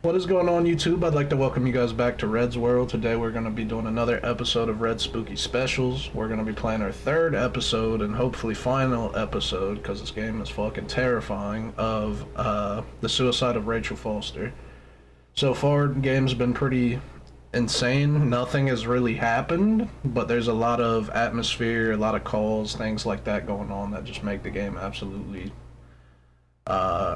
What is going on, YouTube? I'd like to welcome you guys back to Red's World. Today we're going to be doing another episode of Red Spooky Specials. We're going to be playing our third episode and hopefully final episode, because this game is fucking terrifying, of the suicide of Rachel Foster. So far, the game's been pretty insane. Nothing has really happened, but there's a lot of atmosphere, a lot of calls, things like that going on that just make the game absolutely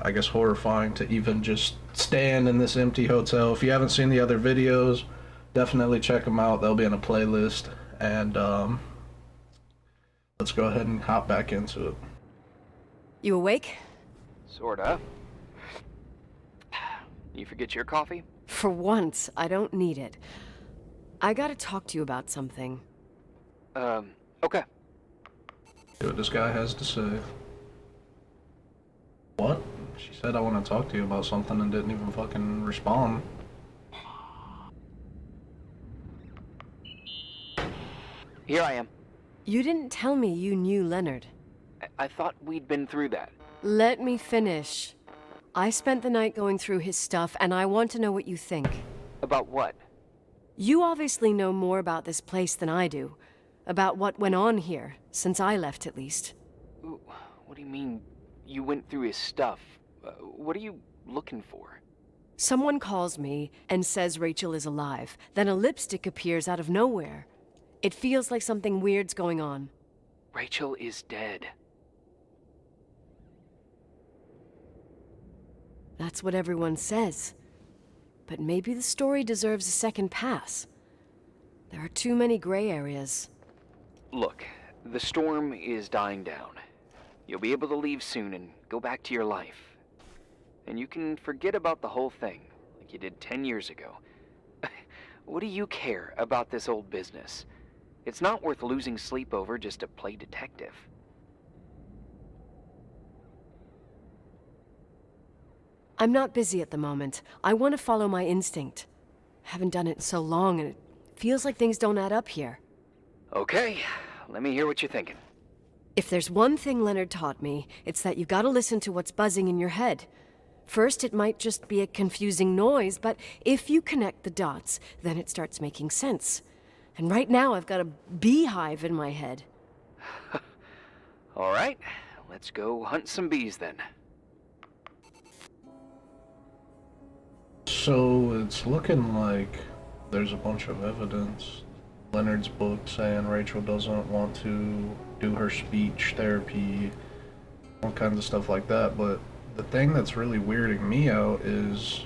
I guess horrifying to even just stand in this empty hotel. If you haven't seen the other videos, definitely check them out. They'll be in a playlist. And let's go ahead and hop back into it. You awake? Sorta. You forget your coffee? For once, I don't need it. I gotta talk to you about something. Okay. See what this guy has to say. What? She said I want to talk to you about something and didn't even fucking respond. Here I am. You didn't tell me you knew Leonard. I thought we'd been through that. Let me finish. I spent the night going through his stuff, and I want to know what you think. About what? You obviously know more about this place than I do. About what went on here, since I left at least. Ooh, what do you mean, you went through his stuff? What are you looking for? Someone calls me and says Rachel is alive. Then a lipstick appears out of nowhere. It feels like something weird's going on. Rachel is dead. That's what everyone says. But maybe the story deserves a second pass. There are too many gray areas. Look, the storm is dying down. You'll be able to leave soon and go back to your life. And you can forget about the whole thing, like you did 10 years ago. What do you care about this old business? It's not worth losing sleep over just to play detective. I'm not busy at the moment. I want to follow my instinct. Haven't done it in so long, and it feels like things don't add up here. Okay, let me hear what you're thinking. If there's one thing Leonard taught me, it's that you gotta listen to what's buzzing in your head. First, it might just be a confusing noise, but if you connect the dots, then it starts making sense. And right now, I've got a beehive in my head. All right, let's go hunt some bees then. So it's looking like there's a bunch of evidence. Leonard's book saying Rachel doesn't want to do her speech therapy, all kinds of stuff like that. But the thing that's really weirding me out is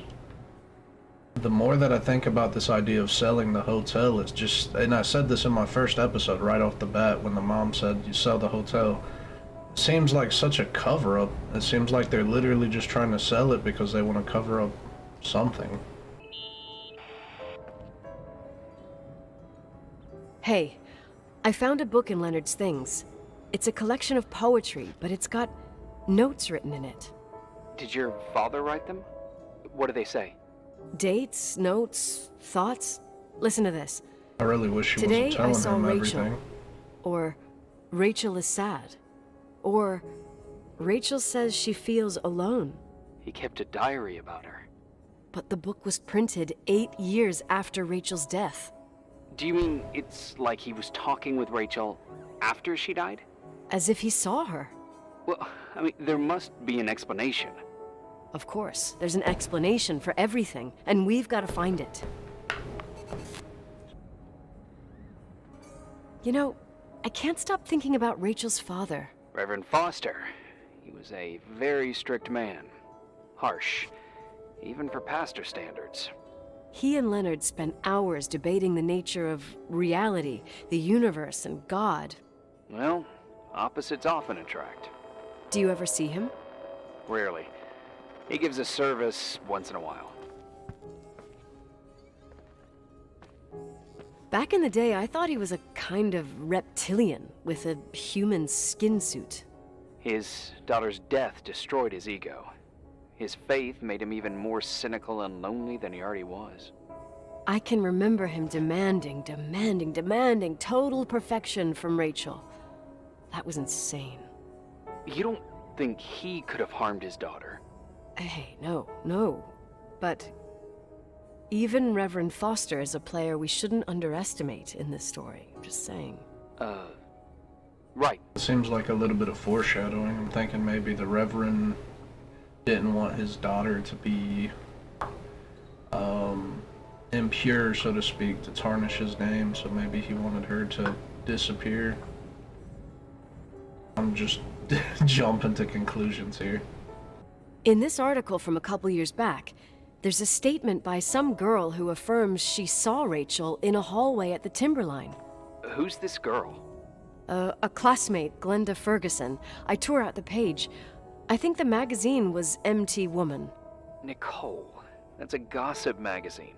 the more that I think about this idea of selling the hotel, it's just, and I said this in my first episode right off the bat when the mom said you sell the hotel, it seems like such a cover-up. It seems like they're literally just trying to sell it because they want to cover up something. Hey, I found a book in Leonard's things. It's a collection of poetry, but it's got notes written in it. Did your father write them? What do they say? Dates, notes, thoughts. Listen to this. I really wish she Today wasn't I telling saw him Rachel. everything. Or Rachel is sad. Or Rachel says she feels alone. He kept a diary about her. But the book was printed 8 years after Rachel's death. Do you mean it's like he was talking with Rachel after she died? As if he saw her. Well, I mean, there must be an explanation. Of course, there's an explanation for everything, and we've got to find it. You know, I can't stop thinking about Rachel's father. Reverend Foster. He was a very strict man. Harsh, even for pastor standards. He and Leonard spent hours debating the nature of reality, the universe, and God. Well, opposites often attract. Do you ever see him? Rarely. He gives a service once in a while. Back in the day, I thought he was a kind of reptilian with a human skin suit. His daughter's death destroyed his ego. His faith made him even more cynical and lonely than he already was. I can remember him demanding total perfection from Rachel. That was insane. You don't think he could have harmed his daughter? Hey, no. But Even Reverend Foster is a player we shouldn't underestimate in this story. I'm just saying. Right. It seems like a little bit of foreshadowing. I'm thinking maybe the Reverend didn't want his daughter to be impure, so to speak, to tarnish his name, so maybe he wanted her to disappear. I'm just jumping to conclusions here. In this article from a couple years back, there's a statement by some girl who affirms she saw Rachel in a hallway at the Timberline. Who's this girl? A classmate, Glenda Ferguson. I tore out the page. I think the magazine was MT Woman. Nicole. That's a gossip magazine.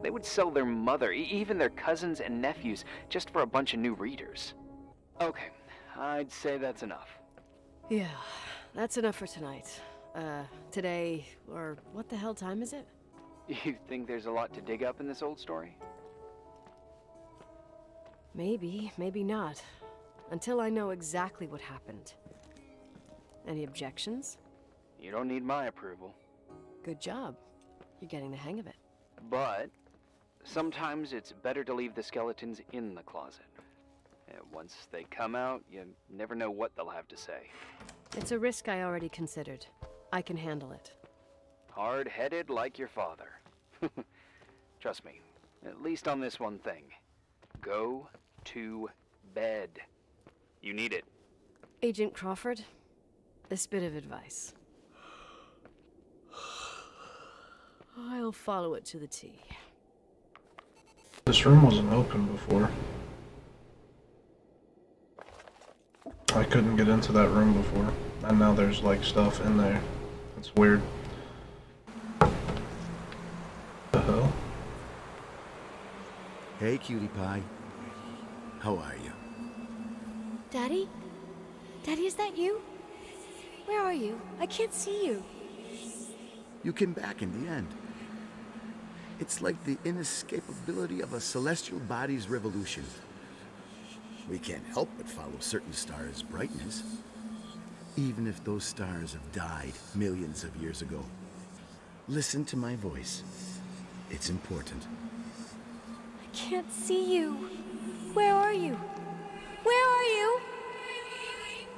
They would sell their mother, even their cousins and nephews, just for a bunch of new readers. Okay, I'd say that's enough. Yeah, that's enough for tonight. Today, or what the hell time is it? You think there's a lot to dig up in this old story? Maybe, maybe not. Until I know exactly what happened. Any objections? You don't need my approval. Good job. You're getting the hang of it. But sometimes it's better to leave the skeletons in the closet. Once they come out, you never know what they'll have to say. It's a risk I already considered. I can handle it. Hard-headed like your father. Trust me, at least on this one thing. Go to bed. You need it. Agent Crawford, this bit of advice. I'll follow it to the T. This room wasn't open before. I couldn't get into that room before, and now there's like stuff in there. It's weird. The hell? Hey, cutie pie. How are you? Daddy? Daddy, is that you? Where are you? I can't see you. You came back in the end. It's like the inescapability of a celestial body's revolution. We can't help but follow certain stars' brightness, even if those stars have died millions of years ago. Listen to my voice. It's important. I can't see you. Where are you? Where are you?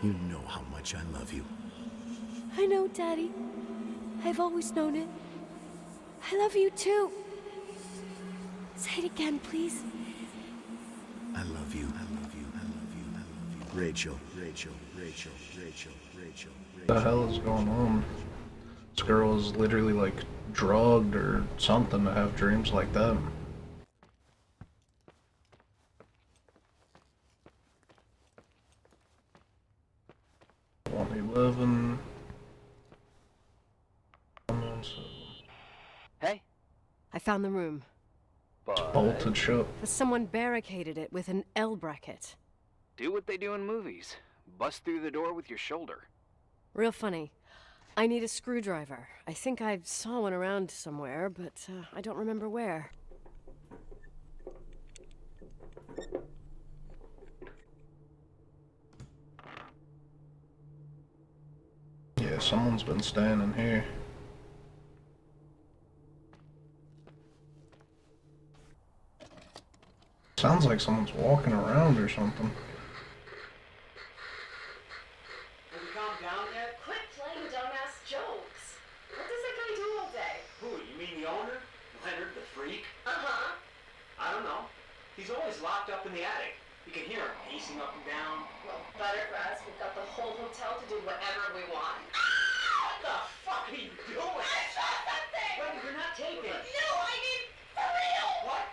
You know how much I love you. I know, Daddy. I've always known it. I love you too. Say it again, please. I love you. I love you. I love you. I love you. Rachel, Rachel, Rachel, Rachel, Rachel, What the hell is going on? This girl is literally like drugged or something to have dreams like that. 11. Hey, I found the room. but Bolted shut. Someone barricaded it with an L bracket. do what they do in movies. Bust through the door with your shoulder. Real funny. I need a screwdriver. I think I saw one around somewhere, but I don't remember where. Yeah, someone's been staying in here. Sounds like someone's walking around or something. Have you calmed down yet? Quit playing dumbass jokes. What does that guy do all day? Who, you mean the owner? Leonard the freak? Uh-huh. I don't know. He's always locked up in the attic. You can hear him pacing up and down. Well, better for us. We've got the whole hotel to do whatever we want. What the fuck are you doing? I saw something! Leonard, you're not taping. No, I mean, for real! What?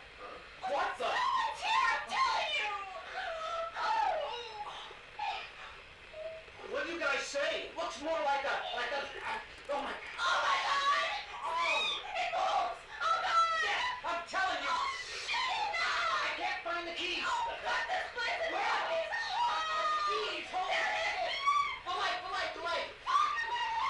What the? Someone's here, I'm telling you! What do you guys say? It looks more like a, oh my, Oh my god! It moves! Oh god! I'm telling you. Shit, no! I can't find the keys. Oh god, this place is Where are they? oh! Keys, hold on. There it is! The light, the light, the light. Fuck, I'm gonna-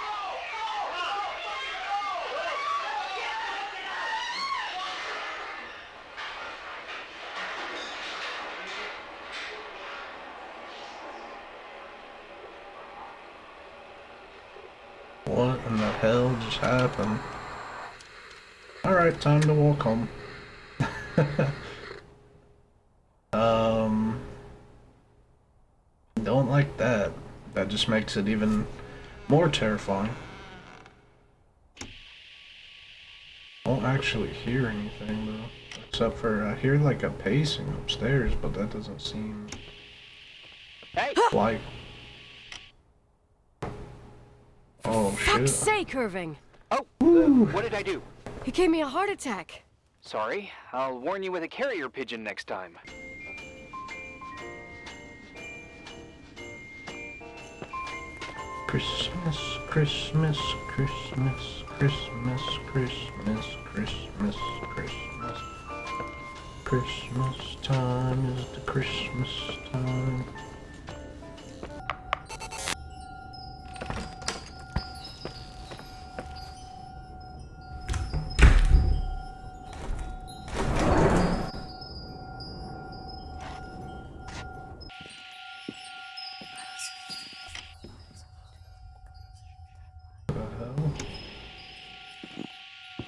What in the hell just happened? Alright. Alright, time to walk home. Don't like that. That just makes it even more terrifying. Don't actually hear anything though. Except for I hear like a pacing upstairs, but that doesn't seem like. Oh shit. Fuck's sake, Irving! Oh, what did I do? He gave me a heart attack. Sorry, I'll warn you with a carrier pigeon next time. Christmas, Christmas, Christmas, Christmas, Christmas, Christmas, Christmas. Christmas time is the Christmas time.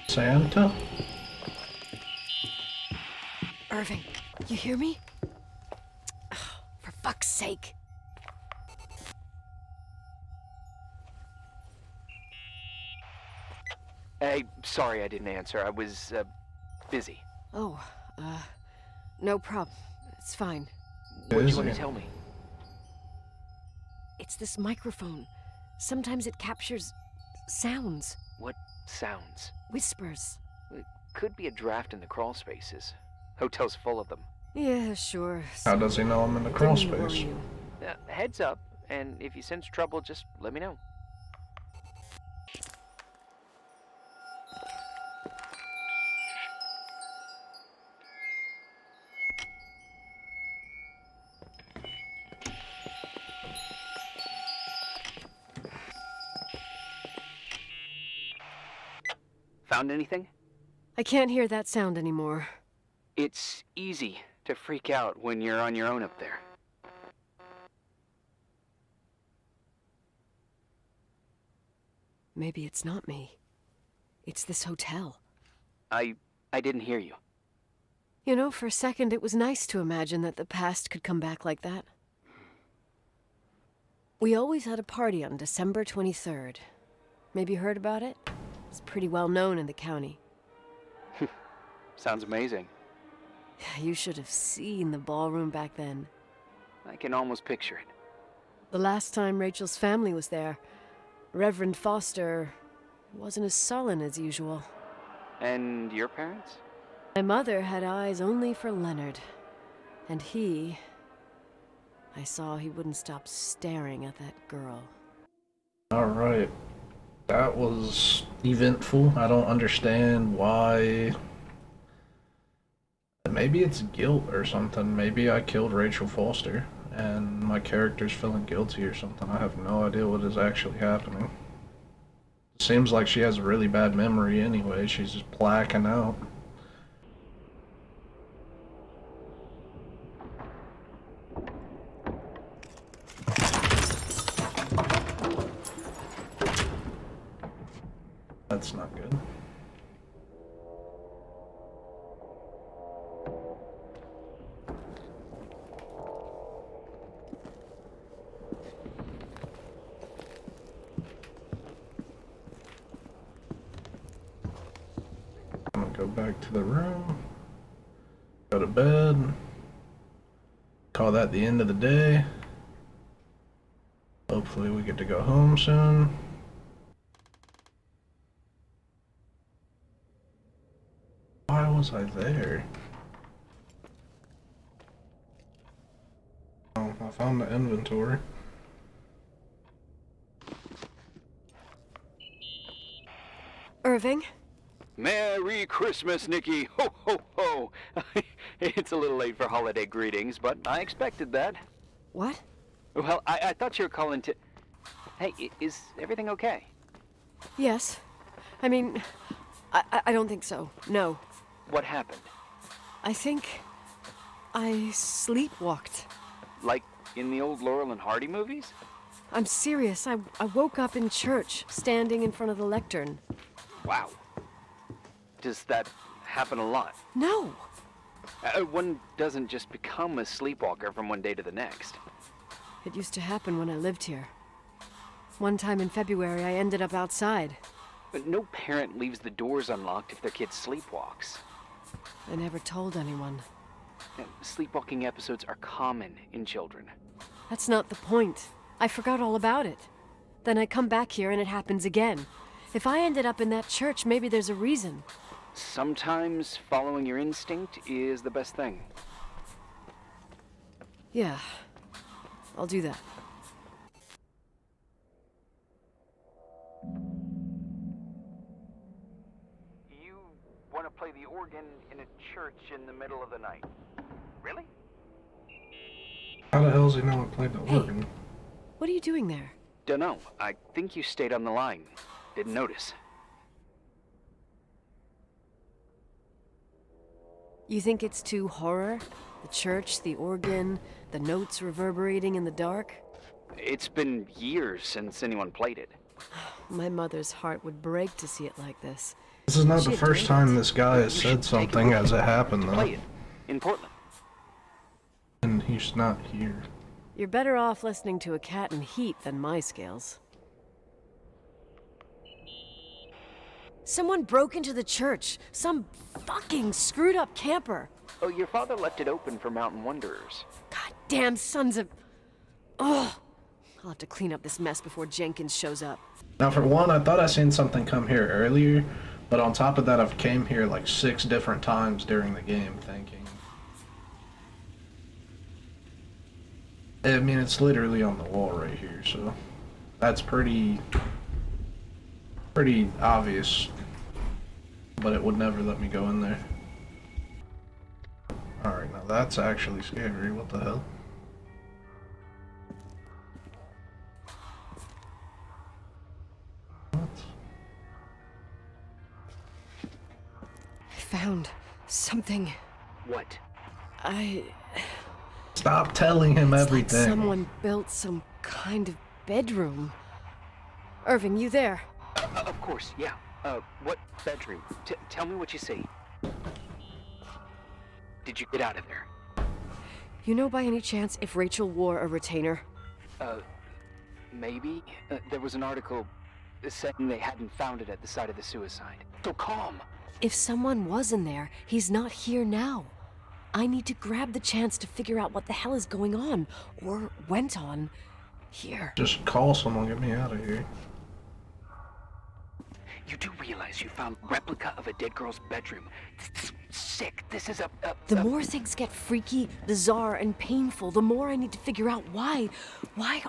Santa? Irving, you hear me? Oh, for fuck's sake. Hey, sorry I didn't answer. I was, busy. Oh, no problem. It's fine. What do you want to Busy. tell me? It's this microphone. Sometimes it captures sounds, What sounds? whispers. It could be a draft in the crawl spaces. Hotel's full of them. Yeah, sure. How does he know I'm in the crawl Didn't worry space? you. Heads up, and if you sense trouble, just let me know. Found anything? I can't hear that sound anymore. It's easy to freak out when you're on your own up there. Maybe it's not me. It's this hotel. I didn't hear you. You know, for a second it was nice to imagine that the past could come back like that. We always had a party on December 23rd. Maybe you heard about it? It's pretty well known in the county. Sounds amazing. You should have seen the ballroom back then. I can almost picture it. The last time Rachel's family was there, Reverend Foster wasn't as sullen as usual. And your parents? My mother had eyes only for Leonard. And I saw he wouldn't stop staring at that girl. Alright. That was eventful. I don't understand why. Maybe it's guilt or something. Maybe I killed Rachel Foster and my character's feeling guilty or something. I have no idea what is actually happening. It seems like she has a really bad memory anyway. She's just blacking out. That's not good. I'm gonna go back to the room, go to bed, call that the end of the day. Hopefully we get to go home soon. Why was I there? Oh, I found the inventory. Irving? Merry Christmas, Nikki! Ho, ho, ho! It's a little late for holiday greetings, but I expected that. What? Well, I thought you were calling to... Hey, is everything okay? Yes. I mean, I don't think so. No. What happened? I think I sleepwalked. Like in the old Laurel and Hardy movies? I'm serious. I woke up in church, standing in front of the lectern. Wow. Does that happen a lot? No. One doesn't just become a sleepwalker from one day to the next. It used to happen when I lived here. One time in February, I ended up outside. But no parent leaves the doors unlocked if their kid sleepwalks. I never told anyone. Sleepwalking episodes are common in children. That's not the point. I forgot all about it. Then I come back here and it happens again. If I ended up in that church, maybe there's a reason. Sometimes following your instinct is the best thing. Yeah, I'll do that. You want to play the organ in a church in the middle of the night? Really? How the hell does he know I played the organ? What are you doing there? Dunno. I think you stayed on the line. Didn't notice. You think it's too horror? The church, the organ, the notes reverberating in the dark? It's been years since anyone played it. My mother's heart would break to see it like this. This is not the She first did. time this guy has You should said take a something look as it at happened, though. Play it. In Portland. And he's not here. You're better off listening to a cat in heat than my scales. Someone broke into the church. Some fucking screwed up camper. Oh, your father left it open for mountain wanderers. Goddamn sons of... Ugh. I'll have to clean up this mess before Jenkins shows up. Now, for one, I thought I seen something come here earlier, but on top of that, I've came here like 6 different times during the game thinking... I mean, it's literally on the wall right here, so that's pretty obvious, but it would never let me go in there. Alright, now that's actually scary. What the hell? What? I found something. What? Stop telling him It's everything. like someone built some kind of bedroom. Irving, you there? Of course, yeah. What bedroom? Tell me what you see. Did you get out of there? You know by any chance if Rachel wore a retainer? Maybe. There was an article saying they hadn't found it at the site of the suicide. So calm. If someone was in there, he's not here now. I need to grab the chance to figure out what the hell is going on, or went on, here. Just call someone, get me out of here. You do realize you found replica of a dead girl's bedroom. This is sick. This is The more things get freaky, bizarre, and painful, the more I need to figure out why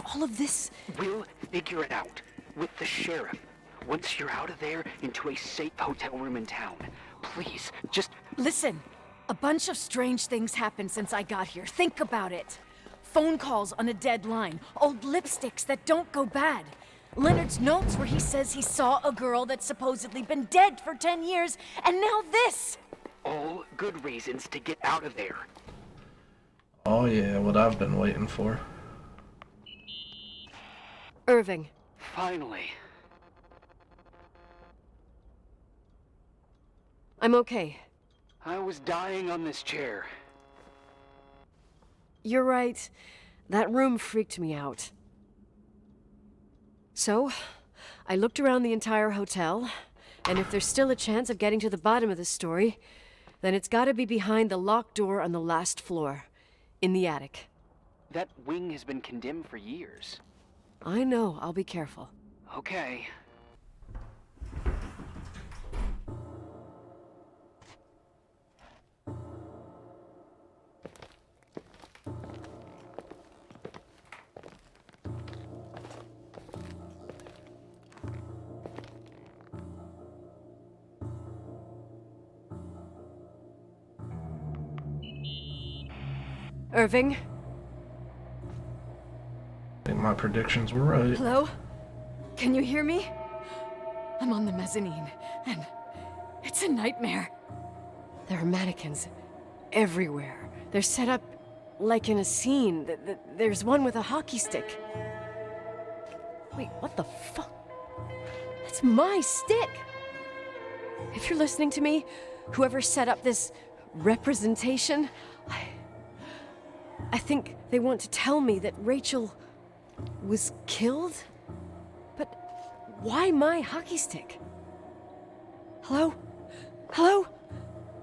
all of this... We'll figure it out. With the sheriff. Once you're out of there, into a safe hotel room in town. Please, just... Listen, a bunch of strange things happened since I got here. Think about it. Phone calls on a dead line, old lipsticks that don't go bad. Leonard's notes where he says he saw a girl that's supposedly been dead for 10 years, and now this! All good reasons to get out of there. Oh yeah, what I've been waiting for. Irving. Finally. I'm okay. I was dying on this chair. You're right. That room freaked me out. So, I looked around the entire hotel, and if there's still a chance of getting to the bottom of this story, then it's gotta be behind the locked door on the last floor, in the attic. That wing has been condemned for years. I know, I'll be careful. Okay. Irving? I think my predictions were right. Hello? Can you hear me? I'm on the mezzanine, and it's a nightmare. There are mannequins everywhere. They're set up like in a scene. There's one with a hockey stick. Wait, what the fuck? That's my stick! If you're listening to me, whoever set up this representation, I think they want to tell me that Rachel was killed? But why my hockey stick? Hello? Hello?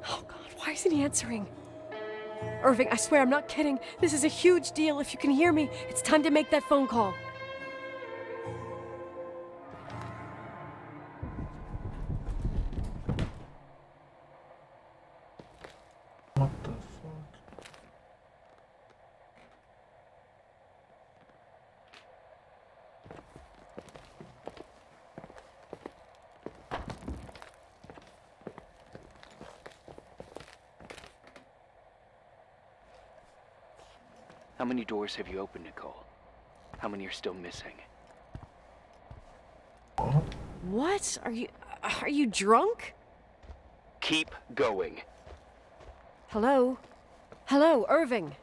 Oh God, why isn't he answering? Irving, I swear I'm not kidding. This is a huge deal. If you can hear me, it's time to make that phone call. What the fuck? How many doors have you opened, Nicole? How many are still missing? What? Are you drunk? Keep going. Hello? Hello, Irving.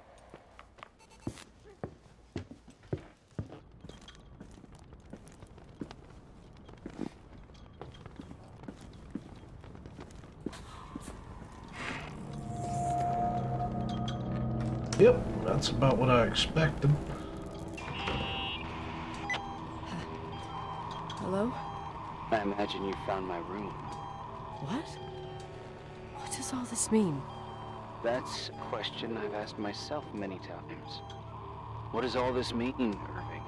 Yep, that's about what I expected. Hello? I imagine you found my room. What? What does all this mean? That's a question I've asked myself many times. What does all this mean, Irving?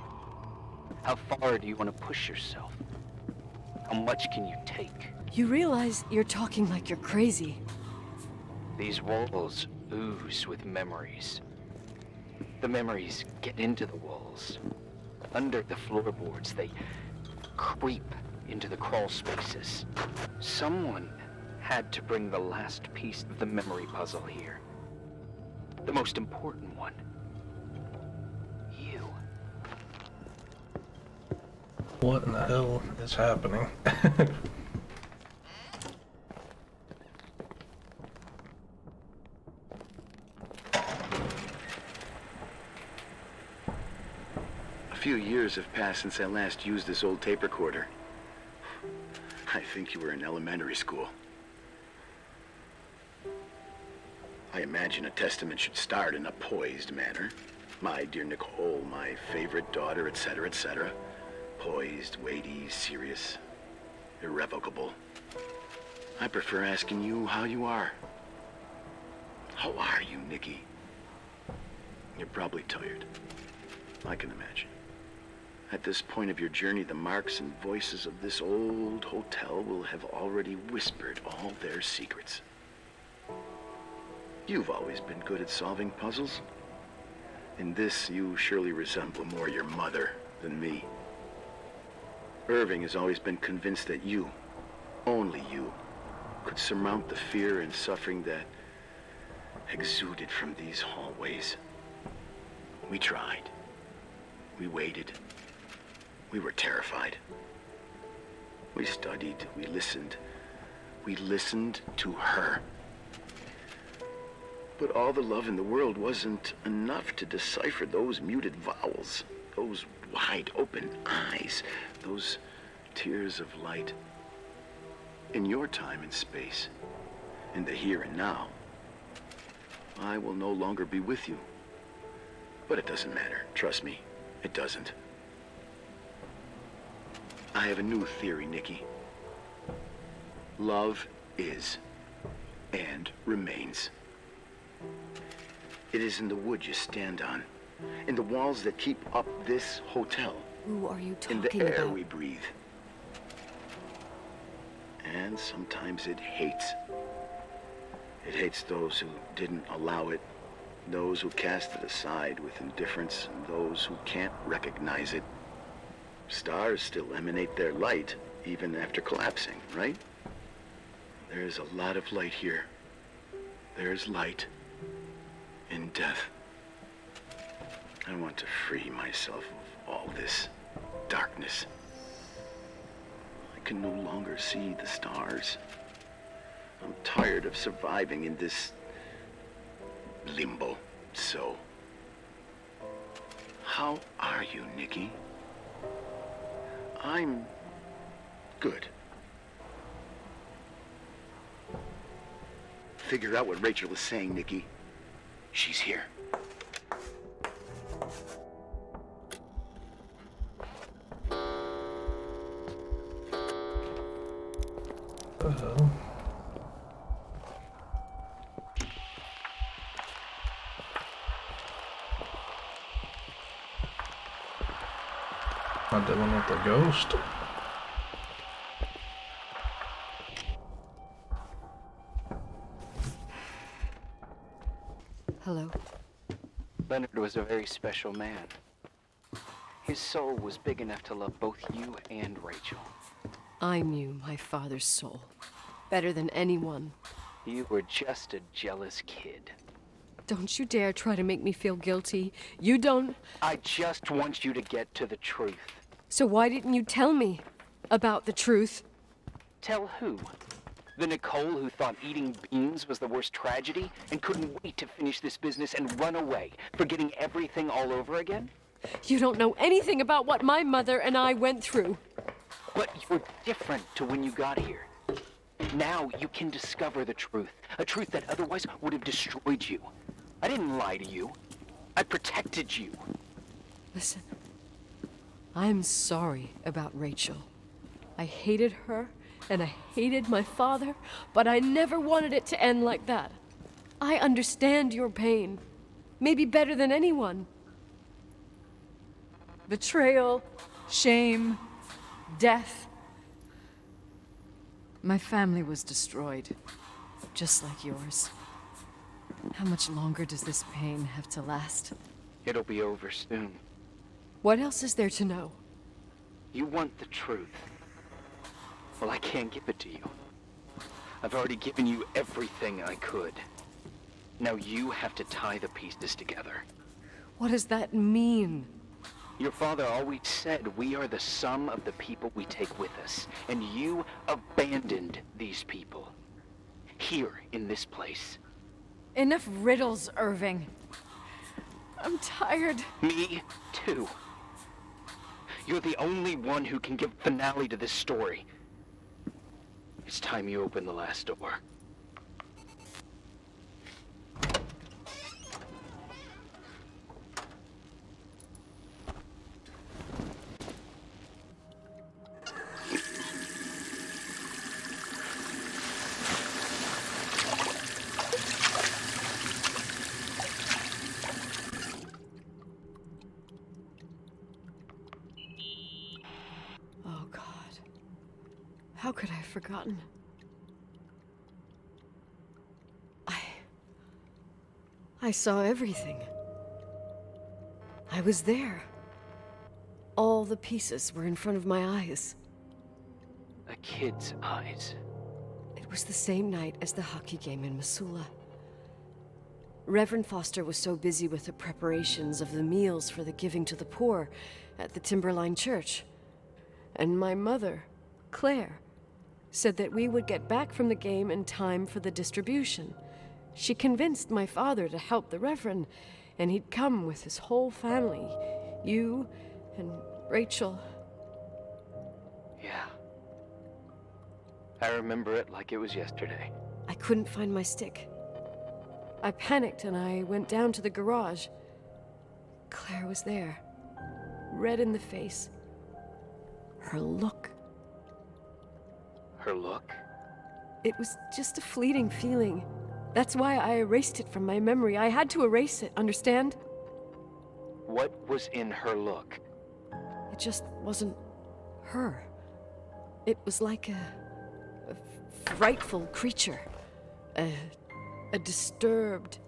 How far do you want to push yourself? How much can you take? You realize you're talking like you're crazy. These walls ooze with memories. The memories get into the walls. Under the floorboards, they creep into the crawl spaces. Someone had to bring the last piece of the memory puzzle here. The most important one. You. What in the hell is happening? A few years have passed since I last used this old tape recorder. I think you were in elementary school. I imagine a testament should start in a poised manner. My dear Nicole, my favorite daughter, etc., etc. Poised, weighty, serious, irrevocable. I prefer asking you how you are. How are you, Nikki? You're probably tired. I can imagine. At this point of your journey, the marks and voices of this old hotel will have already whispered all their secrets. You've always been good at solving puzzles. In this, you surely resemble more your mother than me. Irving has always been convinced that you, only you, could surmount the fear and suffering that exuded from these hallways. We tried. We waited. We were terrified. We studied. We listened. We listened to her. But all the love in the world wasn't enough to decipher those muted vowels, those wide open eyes, those tears of light. In your time and space, in the here and now, I will no longer be with you. But it doesn't matter. Trust me, it doesn't. I have a new theory, Nikki. Love is and remains. It is in the wood you stand on, in the walls that keep up this hotel, Who are you in talking the air about? we breathe. And sometimes it hates. It hates those who didn't allow it, those who cast it aside with indifference, and those who can't recognize it. Stars still emanate their light, even after collapsing, right? There is a lot of light here. There is light in death. I want to free myself of all this darkness. I can no longer see the stars. I'm tired of surviving in this limbo. So, how are you, Nikki? I'm good. figured out what Rachel was saying, Nikki. She's here. What the hell? Not dealing with the ghost. Hello. Leonard was a very special man. His soul was big enough to love both you and Rachel. I knew my father's soul better than anyone. You were just a jealous kid. Don't you dare try to make me feel guilty. You don't... I just want you to get to the truth. So why didn't you tell me about the truth? Tell who? The Nicole who thought eating beans was the worst tragedy and couldn't wait to finish this business and run away, forgetting everything all over again? You don't know anything about what my mother and I went through. But you're different to when you got here. Now you can discover the truth, a truth that otherwise would have destroyed you. I didn't lie to you. I protected you. Listen, I'm sorry about Rachel. I hated her, and I hated my father, but I never wanted it to end like that. I understand your pain, maybe better than anyone. Betrayal, shame, death. My family was destroyed, just like yours. How much longer does this pain have to last? It'll be over soon. What else is there to know? You want the truth. Well, I can't give it to you. I've already given you everything I could. Now you have to tie the pieces together. What does that mean? Your father always said we are the sum of the people we take with us, and you abandoned these people. Here, in this place. Enough riddles, Irving. I'm tired. Me, too. You're the only one who can give finale to this story. It's time you open the last door. Oh, God. How could I have forgotten? I saw everything. I was there. All the pieces were in front of my eyes. A kid's eyes. It was the same night as the hockey game in Missoula. Reverend Foster was so busy with the preparations of the meals for the giving to the poor at the Timberline Church. And my mother, Claire, said that we would get back from the game in time for the distribution. She convinced my father to help the Reverend, and he'd come with his whole family. You and Rachel. Yeah. I remember it like it was yesterday. I couldn't find my stick. I panicked and I went down to the garage. Claire was there, red in the face. Her look. Her look? It was just a fleeting feeling. That's why I erased it from my memory. I had to erase it, understand? What was in her look? It just wasn't her. It was like a frightful creature. A disturbed,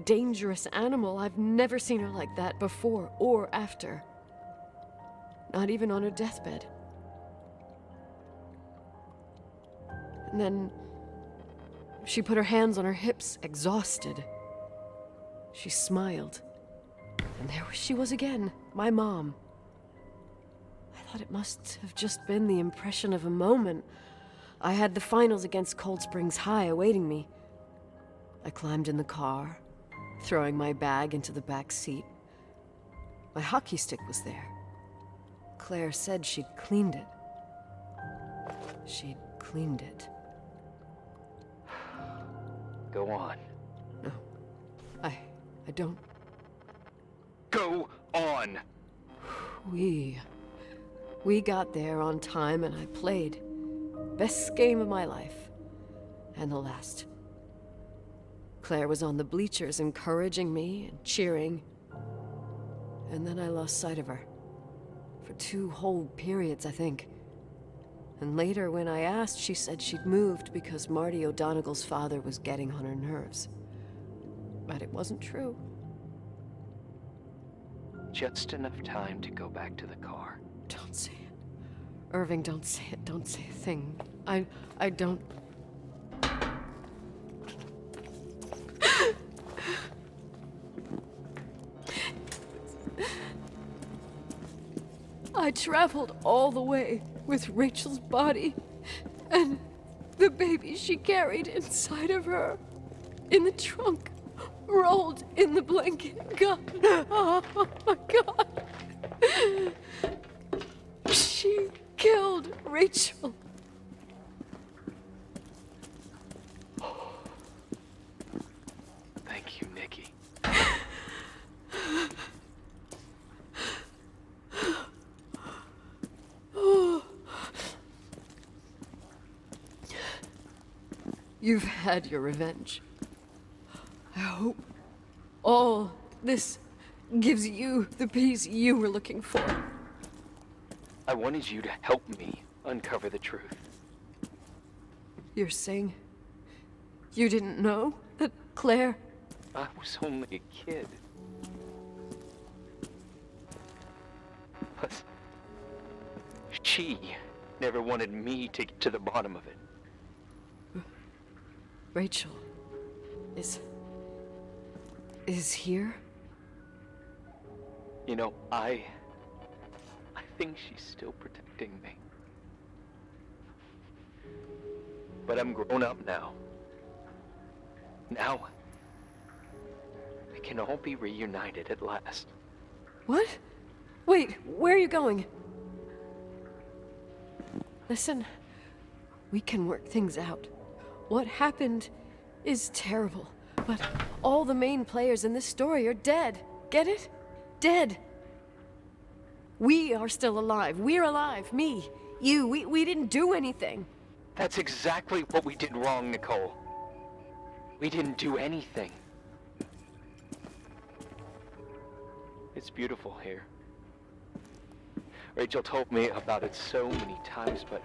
dangerous animal. I've never seen her like that before or after. Not even on her deathbed. And then she put her hands on her hips, exhausted. She smiled. And there she was again, my mom. I thought it must have just been the impression of a moment. I had the finals against Cold Springs High awaiting me. I climbed in the car, throwing my bag into the back seat. My hockey stick was there. Claire said she'd cleaned it. She'd cleaned it. Go on. No. I don't. Go on! We got there on time and I played. Best game of my life. And the last. Claire was on the bleachers encouraging me and cheering. And then I lost sight of her. For 2 whole periods, I think. And later, when I asked, she said she'd moved because Marty O'Donegal's father was getting on her nerves. But it wasn't true. Just enough time to go back to the car. Don't say it. Irving, don't say it. Don't say a thing. I don't... I traveled all the way with Rachel's body and the baby she carried inside of her in the trunk, rolled in the blanket. God, oh my God. She killed Rachel. Thank you, Nikki. You've had your revenge. I hope all this gives you the peace you were looking for. I wanted you to help me uncover the truth. You're saying you didn't know that Claire... I was only a kid. Plus, she never wanted me to get to the bottom of it. Rachel is here? You know, I think she's still protecting me. But I'm grown up now. Now, we can all be reunited at last. What? Wait, where are you going? Listen, we can work things out. What happened is terrible, but all the main players in this story are dead. Get it? Dead. We are still alive. We're alive. Me, you, we didn't do anything. That's exactly what we did wrong, Nicole. We didn't do anything. It's beautiful here. Rachel told me about it so many times, but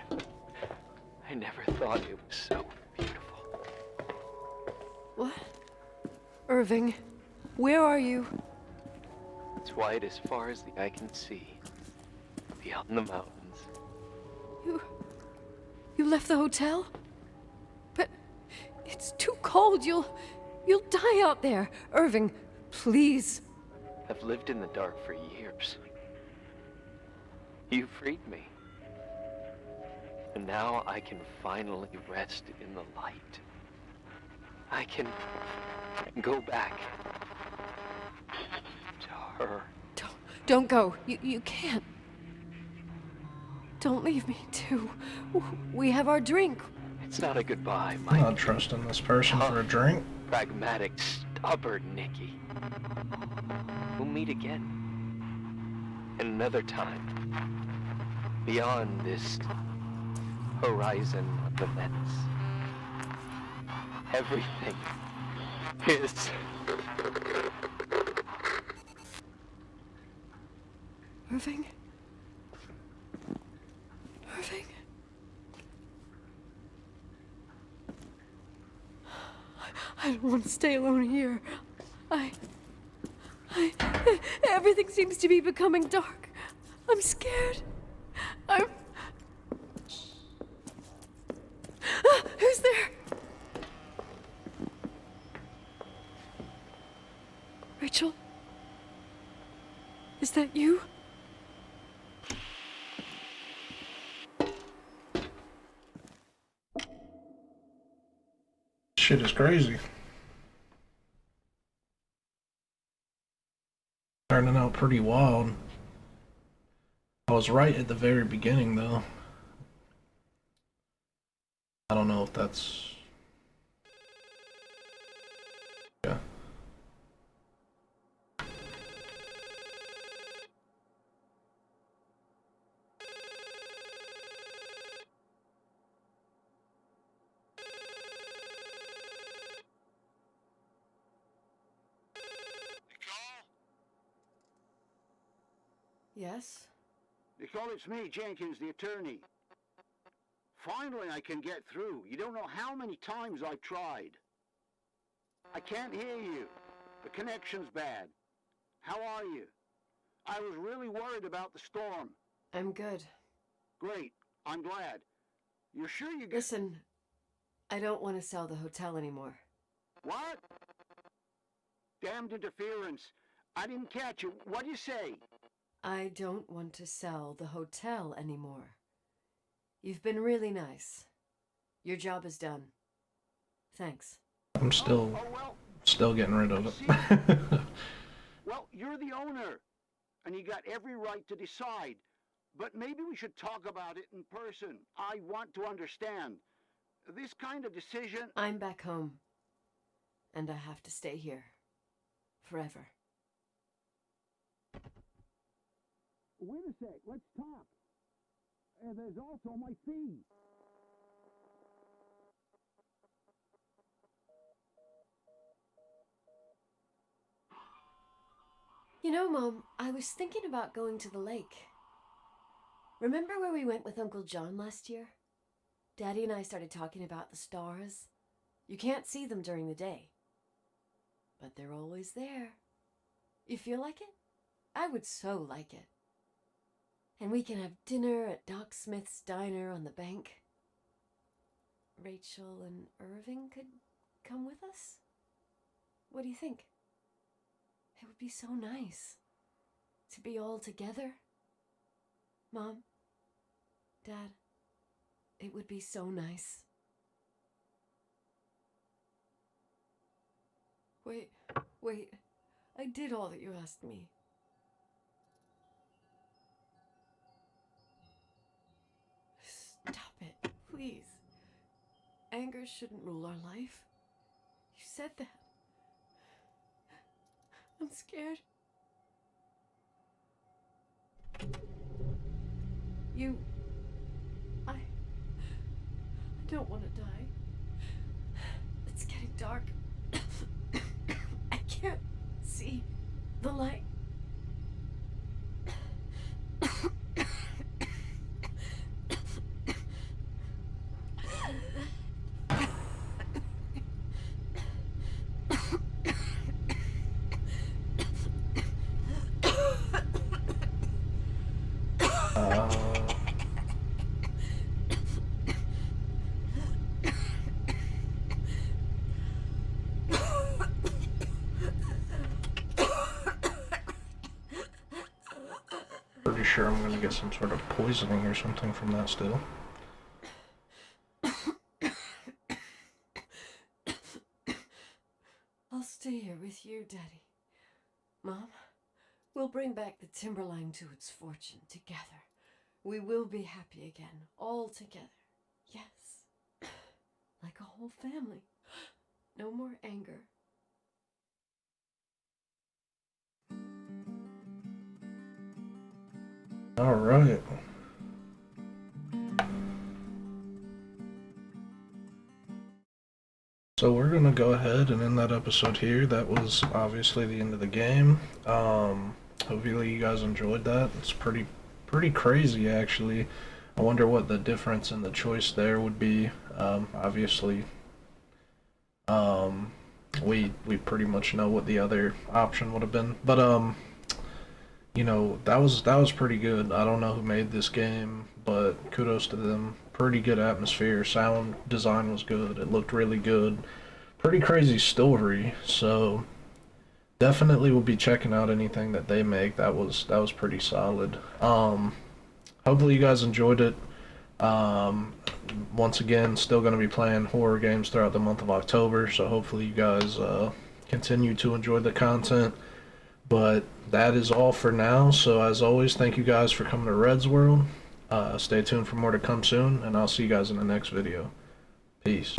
I never thought it was so beautiful. What? Irving, where are you? It's white as far as the eye can see, beyond the mountains. You left the hotel? But it's too cold. You'll die out there. Irving, please. I've lived in the dark for years. You freed me. And now I can finally rest in the light. I can go back to her. Don't go. You can't. Don't leave me, too. We have our drink. It's not a goodbye, I'm Mike. not trusting this person for a drink. Pragmatic, stubborn Nikki. We'll meet again. Another time. Beyond this horizon of events. Everything is... Irving? Irving? I don't want to stay alone here. Everything seems to be becoming dark. I'm scared. Who's there? Rachel? Is that you? Shit is crazy. Turning out pretty wild. I was right at the very beginning, though. I don't know if that's Yes? Nicole, it's me, Jenkins, the attorney. Finally, I can get through. You don't know how many times I've tried. I can't hear you. The connection's bad. How are you? I was really worried about the storm. I'm good. Great. I'm glad. You're sure you Listen, I don't want to sell the hotel anymore. What? Damned interference. I didn't catch you. What'd you say? I don't want to sell the hotel anymore. You've been really nice. Your job is done. Thanks. I'm still getting rid of See? it. Well, you're the owner, and you got every right to decide. But maybe we should talk about it in person. I want to understand. This kind of decision... I'm back home. And I have to stay here. Forever. Wait a sec, let's talk. There's also my fee. You know, Mom, I was thinking about going to the lake. Remember where we went with Uncle John last year? Daddy and I started talking about the stars. You can't see them during the day. But they're always there. You feel like it? I would so like it. And we can have dinner at Doc Smith's diner on the bank. Rachel and Irving could come with us? What do you think? It would be so nice to be all together. Mom, Dad, it would be so nice. Wait, I did all that you asked me. Stop it, please. Anger shouldn't rule our life. You said that. I'm scared. I don't want to die. It's getting dark. I can't see the light. Pretty sure I'm gonna get some sort of poisoning or something from that still. I'll stay here with you, Daddy. Mom, we'll bring back the Timberline to its fortune together. We will be happy again, all together. Yes. Like a whole family. No more anger. Alright. So we're gonna go ahead and end that episode here. That was obviously the end of the game. Hopefully you guys enjoyed that. It's pretty crazy actually. I wonder what the difference in the choice there would be. Obviously, we pretty much know what the other option would have been, but you know, that was pretty good. I don't know who made this game, but kudos to them. Pretty good atmosphere. Sound design was good. It looked really good. Pretty crazy story. So definitely will be checking out anything that they make. That was pretty solid. Hopefully you guys enjoyed it. Once again, still going to be playing horror games throughout the month of October, so hopefully you guys continue to enjoy the content. But that is all for now. So as always, thank you guys for coming to Red's World. Stay tuned for more to come soon, and I'll see you guys in the next video. Peace.